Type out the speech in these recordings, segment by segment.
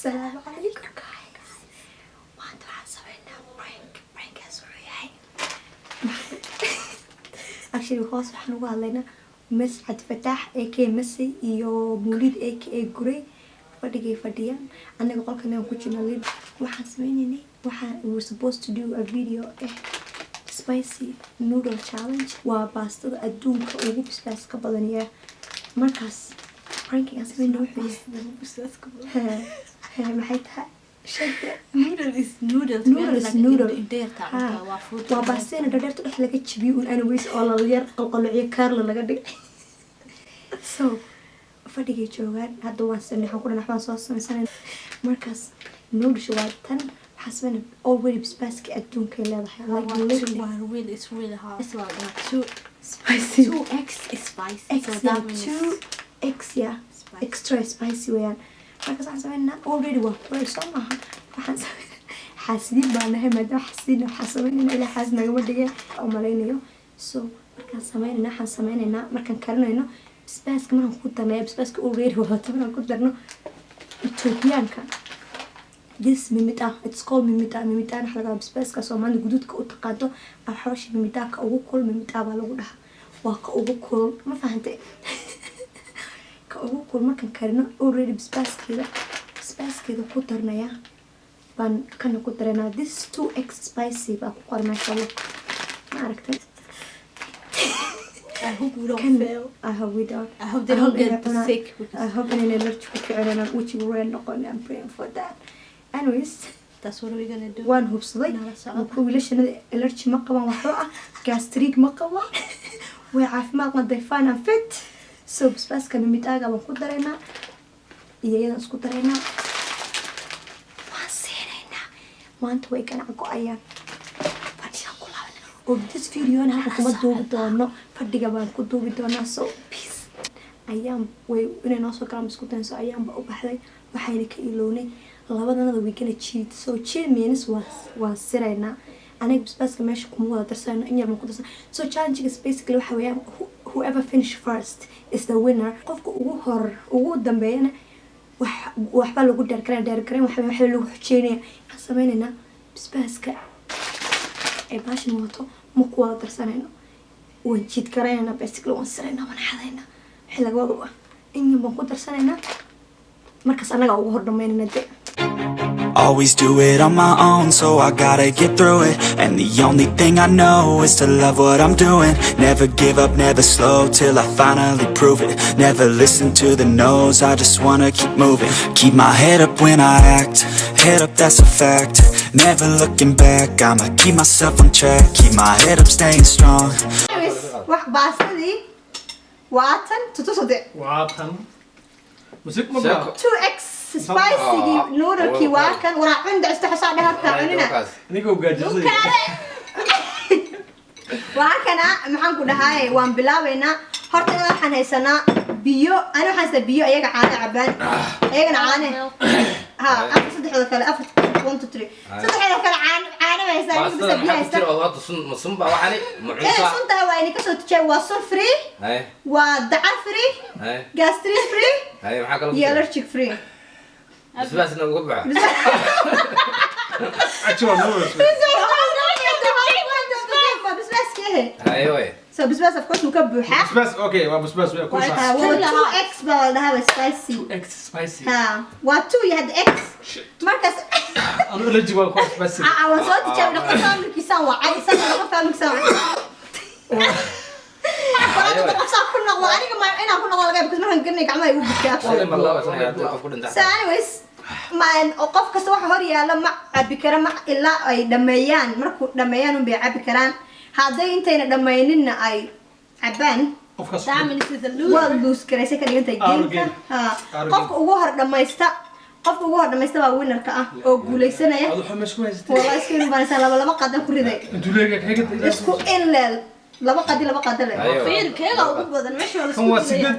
السلام عليكم guys. وانتو حاسبيننا prank سوري. actually خلاص waxaan uga hadlaynaa Mascad Fataax AK Messi iyo Mawlid AK Gurey fadhigay fadhiyaan anaga qolkan aan ku jirnaa waxaan sameeynay we were supposed to do a video spicy noodle challenge waa baastada adduunka ugu basbaaska badan ee markaas pranking aan sameeynay basbaaska badan maxay tahay noodles waa baastina dhadheerta dhex laga jabiyo un anyways oo la yar qalqalciyo kaarla laga dhig so fadhigay joogaan hadda waan sameeyay waxaan ku dhanax baan soo sameeyay markaas noodles waa tan حسبنا already basbaaska adduunka leedahay like literally it's really hard. it's like too spicy 2x is spicy. so that means 2x yeah spicy. Extra spicy weeyaan markaas waxaan sameynaa already waa furay soo maaha waxaan sameynaa xaasidin baan nahay maadaama xaasidin waxaan sameynaa ilaa xaas nagama dhigay oo malaynayo so markaan sameynaa markaan karinayno basbaaska markaan ku darnayo basbaaska already waa markaan ku darno Ethiopianka this mimita it's called mimita xalaga basbaaska Soomaali gududka u taqaado xawash mimita ka ugu kul mimita baa lagu dhahaa waa ka ugu kul ma fahantay ka ugu kul markan karino already basbaaskeeda ku darnaya baan kana ku dareena this 2x spicy baa ku qornaa shalay ma aragtay I hope we don't fail. I hope we don't. I hope they don't get sick. I hope they don't allergic to corona, which we were not going. I'm praying for that. Anyways, that's what we're gonna do. One hubsaday population allergy ma qaban waxba ah gastric ma qaban way caafimaad nadiifan and fit so basbaaska mimidaaga baan ku dareynaa iyada isku dareynaa waan seenaynaa maanta way ganac go'ayaan fadhiga ku laaban oo this video na hadda kuma duubi doono fadhiga baan ku duubi doonaa so peace ayaan way inay noo soo galaan isku dayn so ayaan ba u baxday waxayna ka ilownay labadana we gonna cheat so cheat means was sirayna aniga basbaaska meesha kuma wada darsanayno in yar ma ku darsan so challenge is basically waxa weeyaan whoever finish first is the winner qofka ugu dambeeyana waxba lagu dheerkareen waxa lagu xujeynaya waxaan sameynayna basbaaska ay baashin wato ma ku wada darsanayno waan cheat karayna basically waan sirayna waan xadayna waxa laga wado in yar ma ku darsanayna markaas anaga ugu hor dhameynayna Always do it on my own, so I gotta get through it. And the only thing I know is to love what I'm doing. Never give up, never slow, till I finally prove it. Never listen to the no's, I just wanna keep moving. Keep my head up when I act, head up, that's a fact. Never looking back, I'ma keep myself on track. Keep my head up, staying strong. wax baastadii waatan tutusade waatan musik ma baa 2x spicy noodle waa kan wara cunda istaxsaa dhaharta cunina nigo gaajisay waa kana maxaan ku dhahay waan bilaabaynaa horta waxaan haysanaa biyo ana waxaan haysanaa biyo ayaga caana cabaan ayagana caana ha afar saddexda kale afar 1 2 3 saddexda kale caana haysanaa basta biyo haysanaa oo wada sun baa waxani muciisa sunta waa inay ka soo tijay waa sun free waa dacar free gastric free maxaa kale iyo allergic free basbaasna uga baxa actually no ايوه so basbaas of course muka buuxa basbaas okay waa basbaas way ku sax 2x baa dhahay spicy 2x spicy ha waa 2 you had x markas anu allergy waa ku spicy waan soo tijaabay dhaqan familkiisaan waa ay san dhaqan familkiisaan waxaan ku qofsa ku noqdo aniga ma inaan ku noqdo laga because markaan ganay gacmaha igu bidkaa so anyways man qof kasta waxa hor yaala ma cabi kara ma ilaa ay dhameeyaan markuu dhameeyaan un bay cabi karaan haday intayna dhameynina ay cabaan waa lose karaysa ka dhigantay geemka qofka ugu hor dhamaysta waa winnerka ah oo guuleysanaya wallahi iskiin baan laba qadan ku riday isku inleel laba qadi le fiir keega ugu badan meesha la isku diray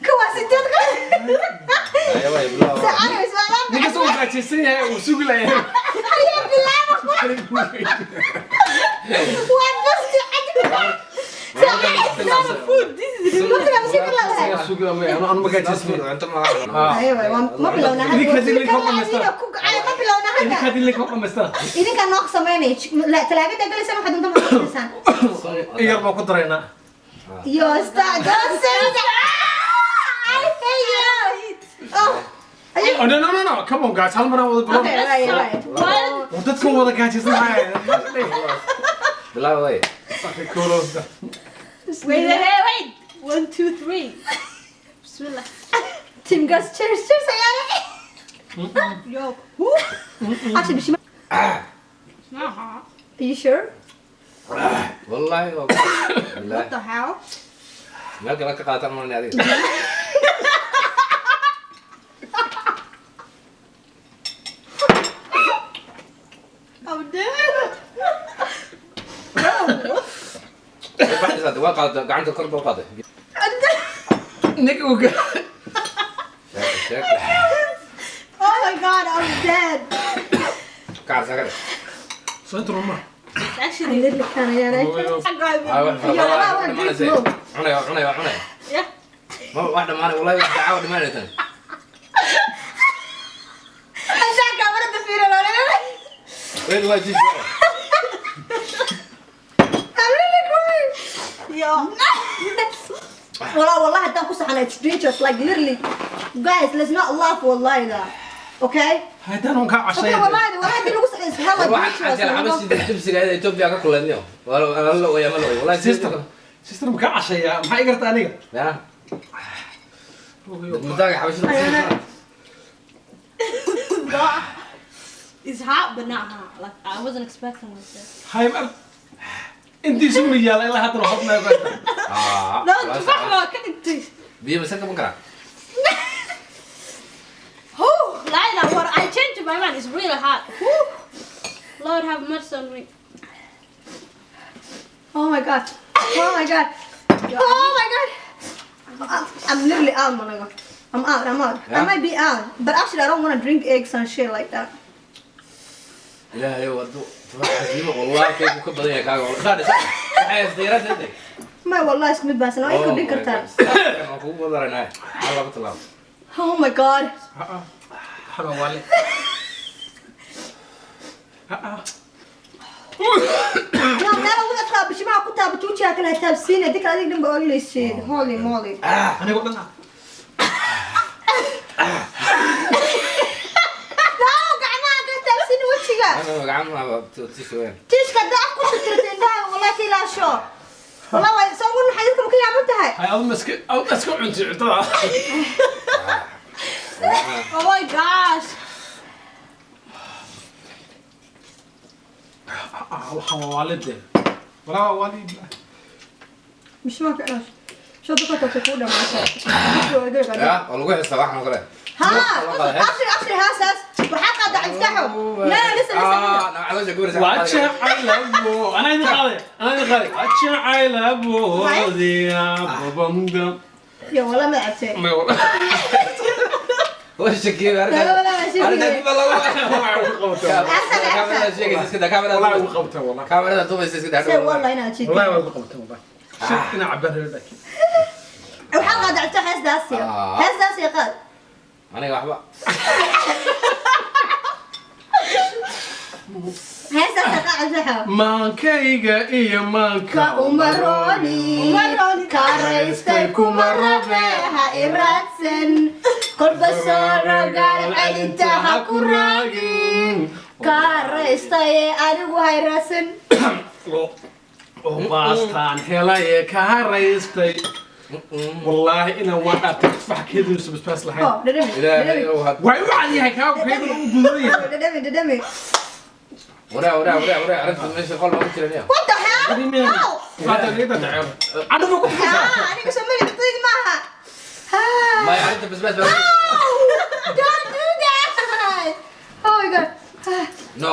kuwa sidad ka ايوه يبلا saana ismaalaan niga soo gaajisay oo sugilayaa ayaa bilaabo waan basti food. This is ما في لا شيء كله suuq lama aan ma gaajismin Inta ma ايوه ما بلونا إذا كان اللي كوب هذا مستر. ما بلونا idin هذا ka dilay ko dhamaysta إذا كان ناقص سميني لا تلاقي تقول سمح حد انت ما تنسان iyar baa ku darayna يا استاذ don't say that I hate you oh oh no come on guys hal mar wada bilow okay right one. dadka wada gaajisnaa Bilaa way. koolooda Wait. 1, 2, 3. Bismillah. team guys cheers يعني Yo. actually بشي Nah. are you sure Wallahi waa. Bilaa. What the hell? Meel kale ka qaatan ma adiga. I'm dead. Baxda waa qaad gacanta kor buu qaaday. nig uga Sheek. Oh my god, I'm dead. Kaar sagal. soo turma It's actually. اللي كان يعني Ay wax يا لا وانا drink milk cunay. Yeah. Ma wax dhamaan wallahi wax daawo dhamaanaytan. عشان كمان تفير ولا Weyn waa jis. عاملين لك وين Yo. والله هدام كوسة على it's dangerous like literally guys let's not laugh والله ذا okay haydaan ka okay cashay والله دي لو كوسة is hella Waxaan dangerous ajal xabasi dibsiga ee Ethiopia ka kulaniyo. Wala la way ma la way. Wallahi sister ma ka cashaya maxay igartaa aniga Ya. Mudaaga xabasi. It's hot, but not hot. Like I wasn't expecting like this. hay mar intii suu yaala ilaa hadda waxba ma ogaataa Ah. No, it's not hot. Can it taste? Biyo masanka ma kara. Oh, Lila, what? I changed my mind. It's really hot. Whew. Lord have mercy on me. oh my god oh my god I'm literally out my god I'm out I Yeah. might be out but actually I don't want to drink eggs and shit like that Ilaahay wado. Waxaasiba wallahi kay ku badan yahay kaaga. Waxay isdiirada. ما والله اسمي بس انا ايكو دي كرتا Aan kugu wadaranay. Allah batalaam. oh my god haba wali لا لا ولا تخاف بشي ما كنت بتوجي اكلها تابسين هذيك هذيك اللي بقول لي شيء هولي مولي aniga dhan لا قعنا قلت تابسين وجهك Ana magacaan ma tisweyn. تيش كدا كنت ترتين ده والله لا شو والله سوون حياتكم كل عملتها hay adu iska cunti cuntada Oh my gosh. waxaan waalide walaa waalid مش ما كاش شو دكتور تقول ما شاء Ya, oo lagu xistaa waxan kale. ها اخري هاساس وحق قاعد افتحه لا لسه Ah, nacalaasha gurisa. wajacaylaabo ana idin qaaday wajacaylaabo diya babamda يا والله ما عرفت Waa shakiyo arka. لا لا لا شيء Arka dib la waa. Kaamera sheegaysa iska daa kaamera. والله ugu qabtay والله Kaamera dubaysa iska daa. والله انا جيت والله ugu qabtay والله shit ina cabar laakiin وحق قاعد افتح هاس داسيا هاس داسيا قال Aniga waxba. هاس داسيا قاعد افتحه maankayga iyo maanka كأمروني كاريستي كمربي هايراتسن كل بسورة قال علنتها كراقي كاريستي أدو هايراتسن oo baastaan helay ka haraystay والله ina waxa tafaax keediisu basbaas lahayn Ilaahay oo had. way u cadiyahay ka keedin u gudanaya دمي Wara arrinta meesha qol ma jiraniyo. What the hell? No! qaadayda dacay adu ku أنا قسم لي بتطير معها Ma arrinta basbaas. Don't do that! Oh my god No.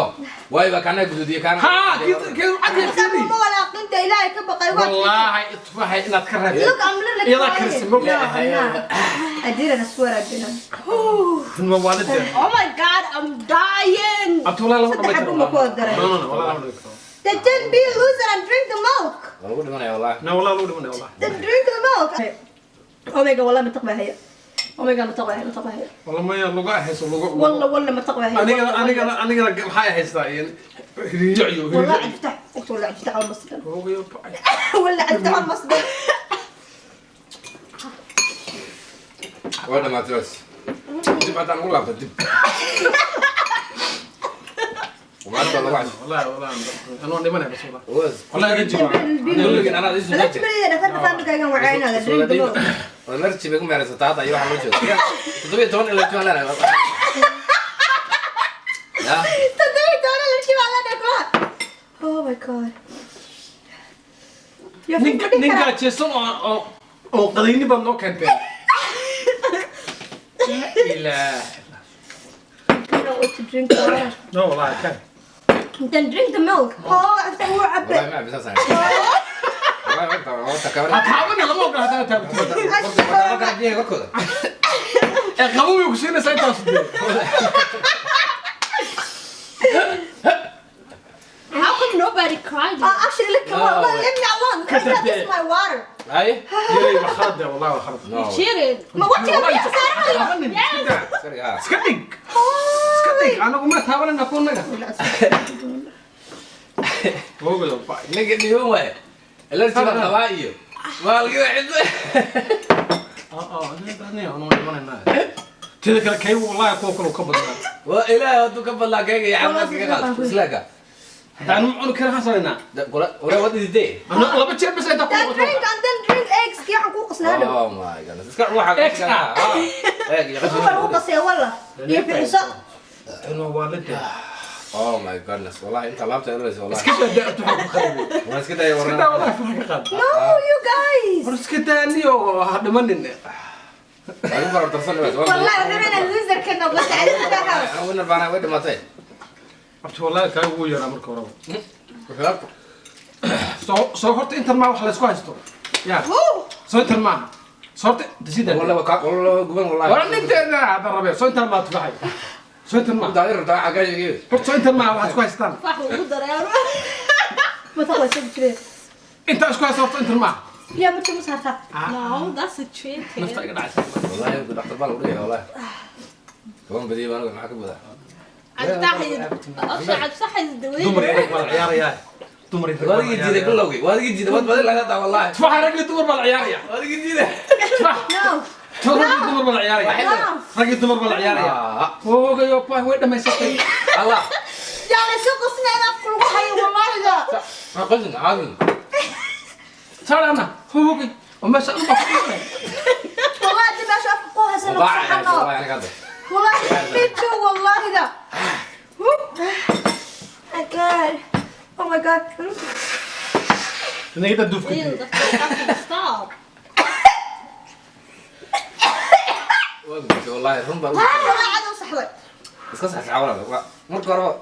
Way ba kana gududiye kana. ha keedu cadiyahay سامو ما ولا قنت إلهي كبقى والله tafaax inaad ka raadin Look, I'm literally iyada karsi ma I did and I swear I didn't. ma waalide Oh my god, I'm dying. abtula la صدق حبوا ما كود دري. no والله Then be a loser and drink the milk. والله ما أنا والله لا والله لو من والله Then drink the milk. Omega والله ما تقبل هي. Omega ما تقبل هي ما تقبل هي. والله ما يلقى أحس والله ما تقبل هي. أنا محايا هيستاين رجعيو والله افتح ولا افتح المصدر. هو يبقى ولا افتح المصدر. وأنا ما ترس تبغى تعمل ولا تدب وما أنت والله والله أنا ما بس والله وز والله رجع أقول لك أنا ليش لا تبني أنا ثاني ثاني كان وعينا هذا drink the milk. ولا مرتي بيكون معرس تعطى يروح على وجهه تبغى تون إلا تون أنا لا تدري دولة اللي شو على دكتور. Oh my god. يا نينكا تشسون أو قديني بمنو كنتين لا to drink the water. لا والله كان Then drink the milk. Oh, أفتح هو والله عبء. ما أعرف أساسا والله أنت كمان أتعاون على موقع هذا تابع قوي وكشينا سايتاس How come nobody cried? Actually look والله leave me alone. This is my water. أي يلي بخرد والله بخرد no Cheated. ما what you got صار. سوري ها سكتك أنا قمت أحاول أن أكون نجا هو يا باي نقدني هو اللي تبغى الهوائي ما لقيت عندي أنا ما أنا تذكر كي والله كوكل وكبر وإله ودو قبل لا كيك يا عم كيك سلاكا أنا معون كره حصلنا ولا ودي دي أنا لا بتشرب بس أنت Then drink and then drink eggs كي حقوق سنادو. oh my god اسكع روحك إكس يا هو حقوق سيا والله. يفعل صح. أنا والدي oh my goodness والله أنت لعبت أنا والله كده دقت حق خربي بس كده يا كده ورنا والله في حاجة No you guys. بس كده نيو هذا مني أنا برا تصلي بس والله وحنا اللوزر كنا بس عايزين نتابع. أنا وين البنا وين ما تي أبت والله كان هو يرى مركب وراه سو هرت أنت ما وحلا سكواش تو يا سو أنت ما صرت تزيد والله والله قبل والله ولا أنت لا هذا الربيع سو أنت ما تفعل سو أنت ما داير داير حاجة هرت سو أنت ما واحد سكواش تام صح وقدر يا روح. ما تقول شيء كذا. أنت سكواش صرت أنت ما يا متى مسهرتها. No, that's a treat. نفتح كده والله يبدو دكتور بال وليه والله كمان بدي أنا معك بده أفتح صح الدوير. دمر يدك بالعيار يا دمر يدك وادي جديد كله وي وادي جديد ما بدي لا والله تفح رجلي دمر بالعيار يا وادي جديد تفح No. رجلي دمر بالعيار يا رجلي دمر بالعيار يا هو يا باي وين ما يسقي الله يعني سوق سنين أفكر حي والله ذا. ما قلت عادي صار أنا هو وما شاء الله والله أنت ما شاف قوها سنة والله صحنا. يعني كذا والله بيتشو والله ذا. My God. Oh my God. نقدر ندوف Ew, كده that's stop. والله هم بقول والله عاد أوصح لك. بس كسر تعاون مر كرو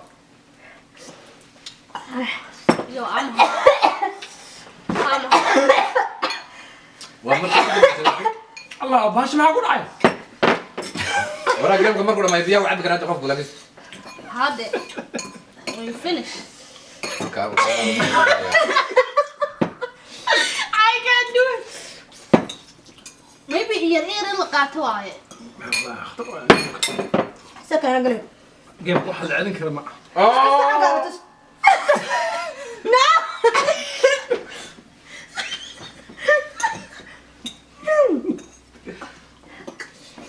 Yo, I'm ومر الله باش ما أقول عين ورا قلبك مر كرو ما يبيع وعد كنا تخاف ولا بس had it. When you finish. I can't do it. Maybe you're in the car. سكر أنا قلب. جيب واحد عين كرمة No.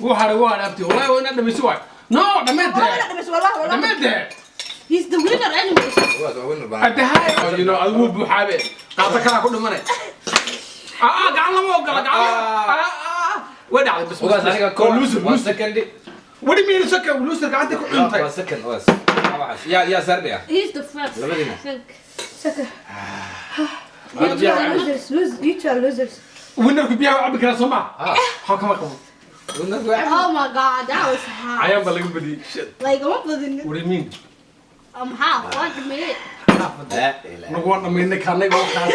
واحد أبتي والله وين أنا مسوي نو دمت والله بس والله والله. دمت He's the winner anyway. أنت هاي يو نو أبو بحابة قاطع كلا كل مرة قاعد ما وقلا قاعد وين على بس وقال ثاني كل لوزر سكندي ودي مين سكر لوزر قاعد تكون أنت سكند بس يا سربيا He's the first. لا بدينا. I think. سكر. أنا Losers, you two are losers. وين بيها عبد كلا سمع حكم حكم Oh my god, that was hard. عيان بلغ بدي Like, I'm putting it. ودي مين I'm half. 1 minute. لا لا نقول من كان نقول كاس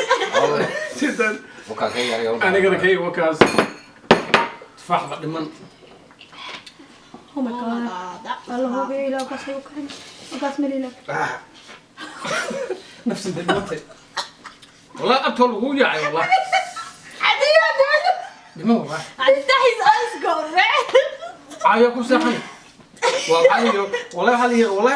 جدا أنا كده كي وكاس تفاح بعد من Oh my Oh my god. god, that was الله هو hard. بيلا وكاس وكان وكاس مليلك. نفس الدنيا والله أبطل هو يعني والله بما والله هتفتحي أسكر عايا كل ساحن والله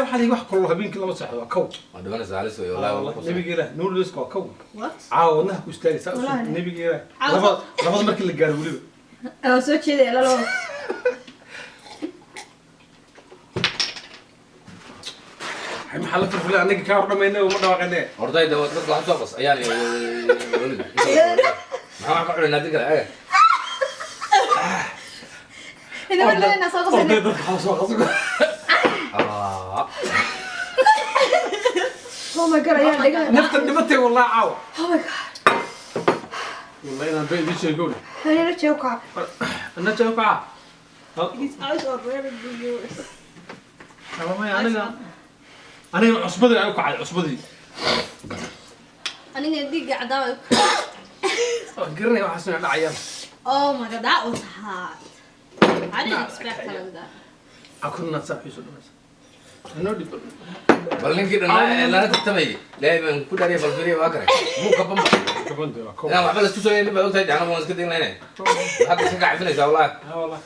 حالي واحد كله هبين كل ما صحوا كو هذا أنا زعلان سوي والله نبي جيله نور لسه كو What? عاونها كوستاري سأل نبي جيله لفظ مركل اللي قالوا لي أنا سويت كذا لا لا محل فرفلة أنا كان رمينا ومرة وقنا أرضي ده تطلع توقص يعني ما أعرف أقول نادي كذا إذا ولا أنا صاغ سنة Oh my god يا لقى نفتي والله عاو Oh my god والله أنا بيش يقول أنا لا توقع أنا توقع His eyes are very big yours. أنا عصبتي أنا قاعد عصبتي أنا نديك قاعدة. قرني وحسن على عيال Oh my god, that was hot. I didn't expect that. أكون نصاحي سلومس أنا ودي بلين كده لا تتمي لا من كل هذه بالفري واقرأ مو كبم كمان ده كو لا ما بس تسوي اللي بقول تاني أنا مو مسكت هنا هذا شيء قاعد فينا والله والله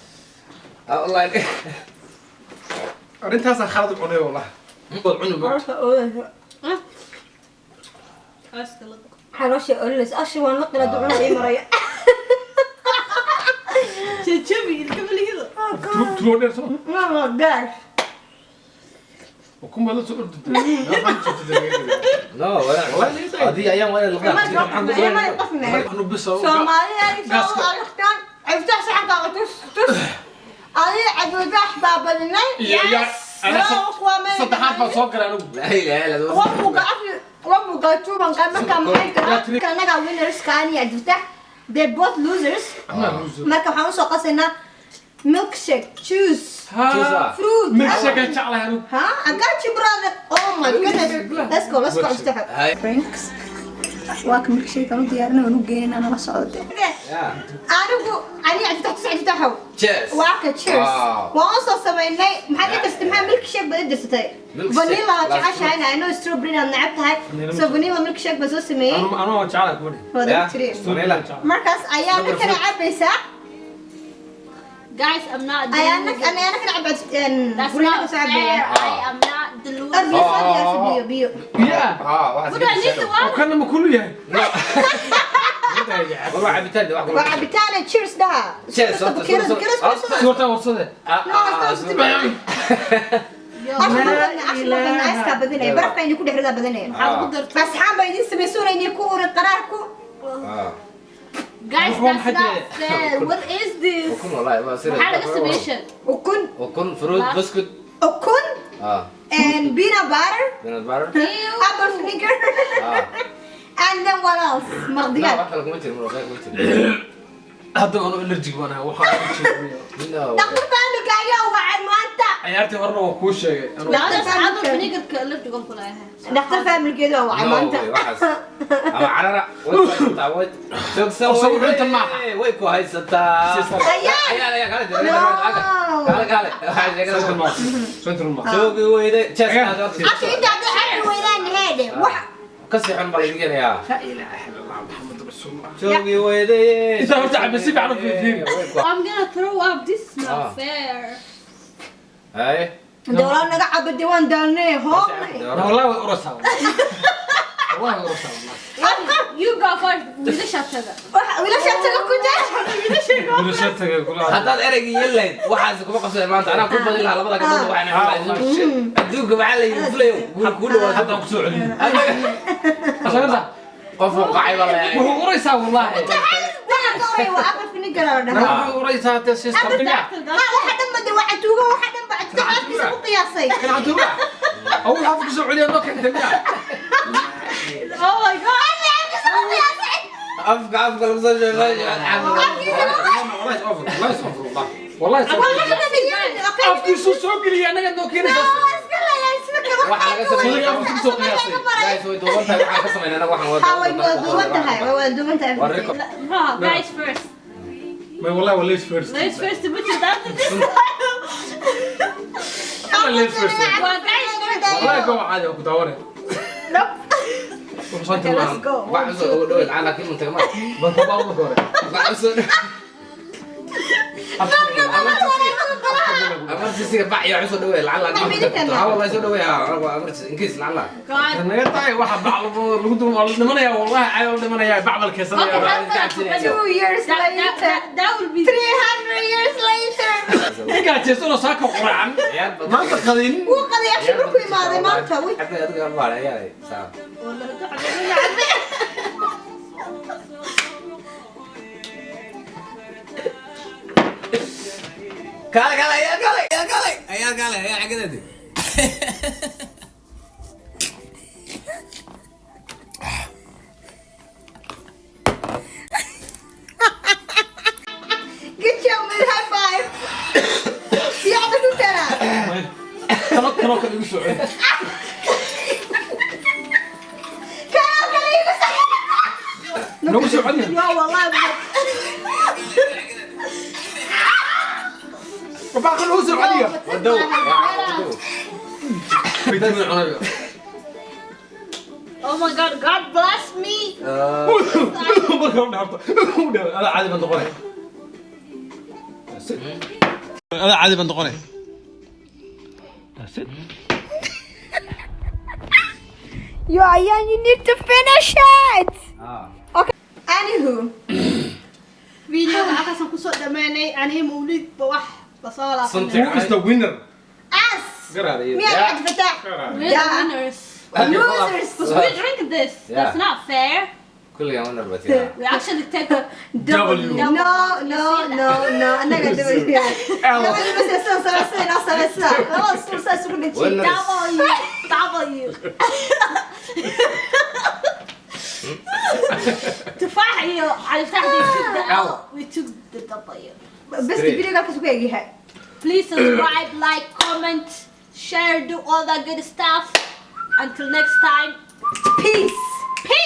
والله أنت هسه خالد قني والله أسكت. حلوش أقولس أشوى نقطة دعونا أي مرة شوفي الكمل كذا. تروني سو ما قدرش وكم بدو تقول لا ولا هذه أيام ولا ما الغاء يطفنا أنا بس Soomaaliya soo aragtaan cifta saxanka tus ay caduudax baabalinay أنا صدحات بسوكر أنا لا لا لا wabuga tuban marka maxay kanaga winners kaani caduudax they both losers marka waxaan u soo qasaynaa milkshake juice fruit milkshake أنت على هنو ها I got you brother oh my goodness let's go استحق drinks واك milkshake أنا ديارنا ونوجينا أنا وصعود أنا عدت تسعد تحو cheers واك تشيرز وأصلا سوينا محل تستمع ميلك شيك بقدرتي فانيلا تعشى أنا إنه ستروبري أنا لعبتها سو فانيلا ميلك شيك بس اسمه أنا ما أتعلق بدي هو ده كتير مركز أيام كنا عبسة Guys, I'm not. أنا كنا عبت That's not fair. I am not أربي delusional. صار يا بيو What do I need to watch? وكان لما كله يعني والله عبيتان واحد وعبتانا تشيرز ده صورته ورصده أشرب الناس كبدني برا كان يكون يحرق بدني بس حام بيدين سميسون إني يكون قراركم Guys, that's not fair. What is this? وكن والله ما يصير حالة estimation. وكن فروت بسكوت وكن and peanut butter peanut butter apple vinegar and then what else لا مغديات واحد لكم انت المره قلت هذا أنا ألرجيك وأنا وحاول دكتور فهمك أيوة وعد ما أنت عيارتي مرة وكوش شيء لا أنا سعادة فنيقة كألف تقول كلها. دكتور فهمك كده وعد ما أنت أما على وين تعود أصور أنت معها ويكو هاي ستا يا قال سنتر الماء سوقي ويدي تشس أصل أنت هذا حلو وين هذا وح كسي حن بالي يا لا إله إلا الله محمد رسول الله سوقي ويدي إذا رجع بسيف على الفيديو I'm gonna throw up. This is not fair. هاي دولار نقع بالديوان دالني هون والله ورثها والله ورثها You go first. ليش هتذا؟ ولا شفت كنت ولا شتى كلها هذا الأرق يلين واحد كم قصة ما أنت أنا كل بدل على بعض كمان واحد أدوك معلي يفليو كله هذا مقصود عليه عشان قفوا قاعد والله وهو ورثها والله واحد قوي وأبل في نقرأ ده ورثها تسيس ترجع واحد ما دي واحد توقع واحد بعد تعرف كيف قياسي كان عندها أول حافظ عليه ما كان ترجع Oh my god. أفقع المسجل والله والله أفكر سوق لي أنا قد نوكين واحد Guys first. ما والله ولا إيش فيرست Ladies first. But after this. ولا إيش فيرست Well, guys first. والله جوا عادي وكنت أوري soo Okay, let's tilmaam go. Wax One, soo two, ugu dhaweyd aan laakiin muntaga ma. banta baa ugu hore Wax soo amartisiga bac iyo wax soo dhaweyd lacag laakiin. Ha wallahi soo dhaweyd amartis inkiis lacag. God. naga tahay waxa baclabo lagu dumo dhimanaya wallahi ay dhimanaya bacbalkeesanaya Okay, 2 years later. that will be 300 years later. ninka jeesto saaka quraan maanta qadin Wuu qadaya shibir ku imaaday maanta. Wait. Hadda adiga baa ayaa saa. Kale ayaa xagadadi. Good job, man. High five. Yeah, but do that. kano igu soo celi nagu soo celi يا والله baa kano soo celiya Wado. bidana cunaya Oh my God, God bless me. marka dhaarto ala caadi baan noqonay ala caadi baan noqonay Yo, Ayan, you need to finish it. Okay. Anywho, Video halkaas ku soo dhameynay ani mawlid ba wax la soo laafay. Something. who is the winner us. garaadiyo Me and Fatah. We're the Yeah. winners. Losers. Because we drink this. That's Yeah. not fair. Kulliga ma narbatiya. We actually take a W. No, I'm not gonna do it here. I'm not gonna do it. Oh, so good. Winners. W. تفاح على تحت we took the W. بس الفيديو ده كسبه يجي هاي. Please subscribe, like, comment, share, do all that good stuff. Until next time. Peace.